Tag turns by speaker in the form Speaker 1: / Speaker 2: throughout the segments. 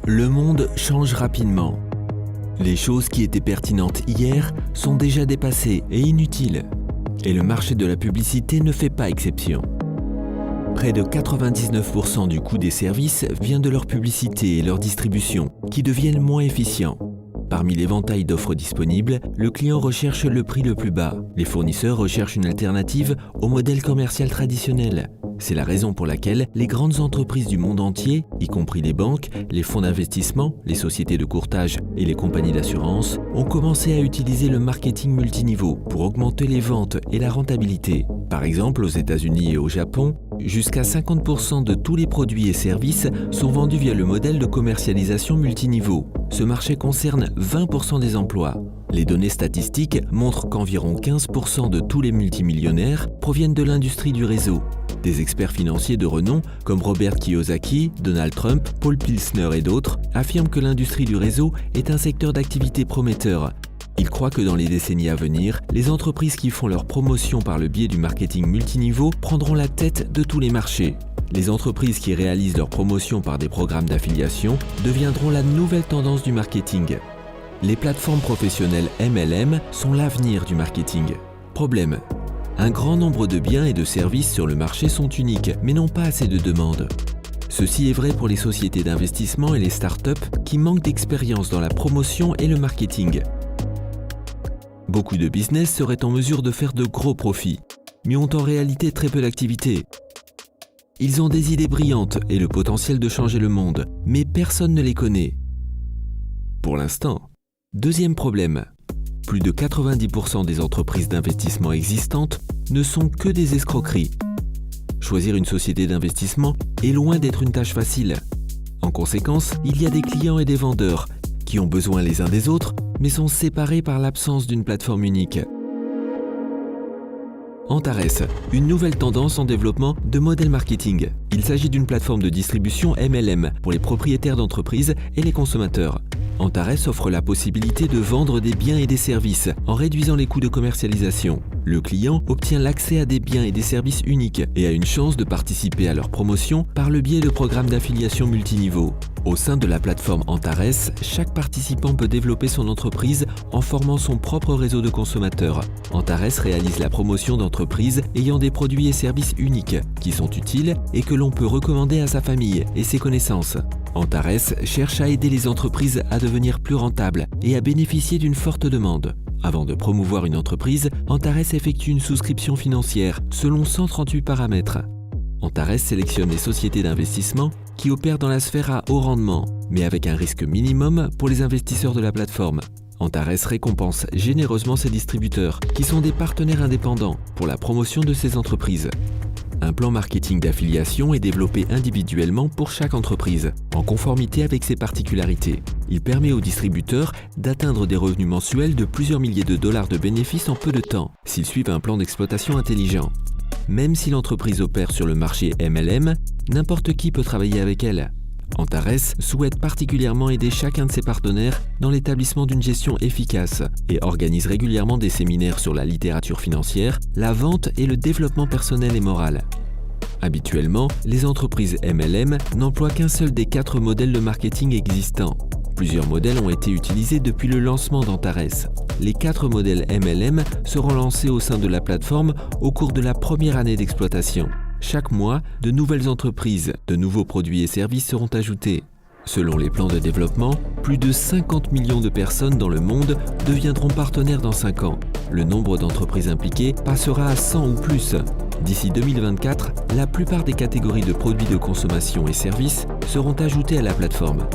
Speaker 1: Le monde change rapidement. Les choses qui étaient pertinentes hier sont déjà dépassées et inutiles. Et le marché de la publicité ne fait pas exception. Près de 99% du coût des services vient de leur publicité et leur distribution, qui deviennent moins efficients. Parmi l'éventail d'offres disponibles, le client recherche le prix le plus bas. Les fournisseurs recherchent une alternative au modèle commercial traditionnel. C'est la raison pour laquelle les grandes entreprises du monde entier, y compris les banques, les fonds d'investissement, les sociétés de courtage et les compagnies d'assurance, ont commencé à utiliser le marketing multiniveau pour augmenter les ventes et la rentabilité. Par exemple, aux États-Unis et au Japon, jusqu'à 50% de tous les produits et services sont vendus via le modèle de commercialisation multiniveau. Ce marché concerne 20% des emplois. Les données statistiques montrent qu'environ 15% de tous les multimillionnaires proviennent de l'industrie du réseau. Des experts financiers de renom comme Robert Kiyosaki, Donald Trump, Paul Pilsner et d'autres affirment que l'industrie du réseau est un secteur d'activité prometteur. Ils croient que dans les décennies à venir, les entreprises qui font leur promotion par le biais du marketing multiniveau prendront la tête de tous les marchés. Les entreprises qui réalisent leur promotion par des programmes d'affiliation deviendront la nouvelle tendance du marketing. Les plateformes professionnelles MLM sont l'avenir du marketing. Problème: un grand nombre de biens et de services sur le marché sont uniques, mais n'ont pas assez de demandes. Ceci est vrai pour les sociétés d'investissement et les startups qui manquent d'expérience dans la promotion et le marketing. Beaucoup de business seraient en mesure de faire de gros profits, mais ont en réalité très peu d'activité. Ils ont des idées brillantes et le potentiel de changer le monde, mais personne ne les connaît. Pour l'instant. Deuxième problème. Plus de 90% des entreprises d'investissement existantes ne sont que des escroqueries. Choisir une société d'investissement est loin d'être une tâche facile. En conséquence, il y a des clients et des vendeurs qui ont besoin les uns des autres, mais sont séparés par l'absence d'une plateforme unique. Antares, une nouvelle tendance en développement de modèle marketing. Il s'agit d'une plateforme de distribution MLM pour les propriétaires d'entreprises et les consommateurs. Antares offre la possibilité de vendre des biens et des services en réduisant les coûts de commercialisation. Le client obtient l'accès à des biens et des services uniques et a une chance de participer à leur promotion par le biais de programmes d'affiliation multiniveau. Au sein de la plateforme Antares, chaque participant peut développer son entreprise en formant son propre réseau de consommateurs. Antares réalise la promotion d'entreprises ayant des produits et services uniques qui sont utiles et que l'on peut recommander à sa famille et ses connaissances. Antares cherche à aider les entreprises à devenir plus rentables et à bénéficier d'une forte demande. Avant de promouvoir une entreprise, Antares effectue une souscription financière selon 138 paramètres. Antares sélectionne les sociétés d'investissement qui opèrent dans la sphère à haut rendement, mais avec un risque minimum pour les investisseurs de la plateforme. Antares récompense généreusement ses distributeurs, qui sont des partenaires indépendants, pour la promotion de ces entreprises. Un plan marketing d'affiliation est développé individuellement pour chaque entreprise, en conformité avec ses particularités. Il permet aux distributeurs d'atteindre des revenus mensuels de plusieurs milliers de dollars de bénéfices en peu de temps, s'ils suivent un plan d'exploitation intelligent. Même si l'entreprise opère sur le marché MLM, n'importe qui peut travailler avec elle. Antares souhaite particulièrement aider chacun de ses partenaires dans l'établissement d'une gestion efficace et organise régulièrement des séminaires sur la littérature financière, la vente et le développement personnel et moral. Habituellement, les entreprises MLM n'emploient qu'un seul des 4 modèles de marketing existants. Plusieurs modèles ont été utilisés depuis le lancement d'Antares. Les 4 modèles MLM seront lancés au sein de la plateforme au cours de la première année d'exploitation. Chaque mois, de nouvelles entreprises, de nouveaux produits et services seront ajoutés. Selon les plans de développement, plus de 50 millions de personnes dans le monde deviendront partenaires dans 5 ans. Le nombre d'entreprises impliquées passera à 100 ou plus. D'ici 2024, la plupart des catégories de produits de consommation et services seront ajoutées à la plateforme.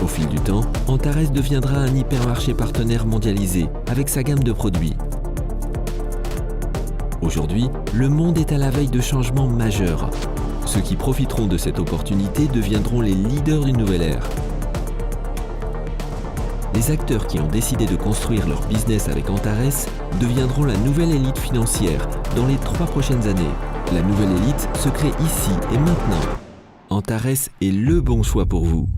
Speaker 1: Au fil du temps, Antares deviendra un hypermarché partenaire mondialisé avec sa gamme de produits. Aujourd'hui, le monde est à la veille de changements majeurs. Ceux qui profiteront de cette opportunité deviendront les leaders d'une nouvelle ère. Les acteurs qui ont décidé de construire leur business avec Antares deviendront la nouvelle élite financière dans les 3 prochaines années. La nouvelle élite se crée ici et maintenant. Antares est le bon choix pour vous.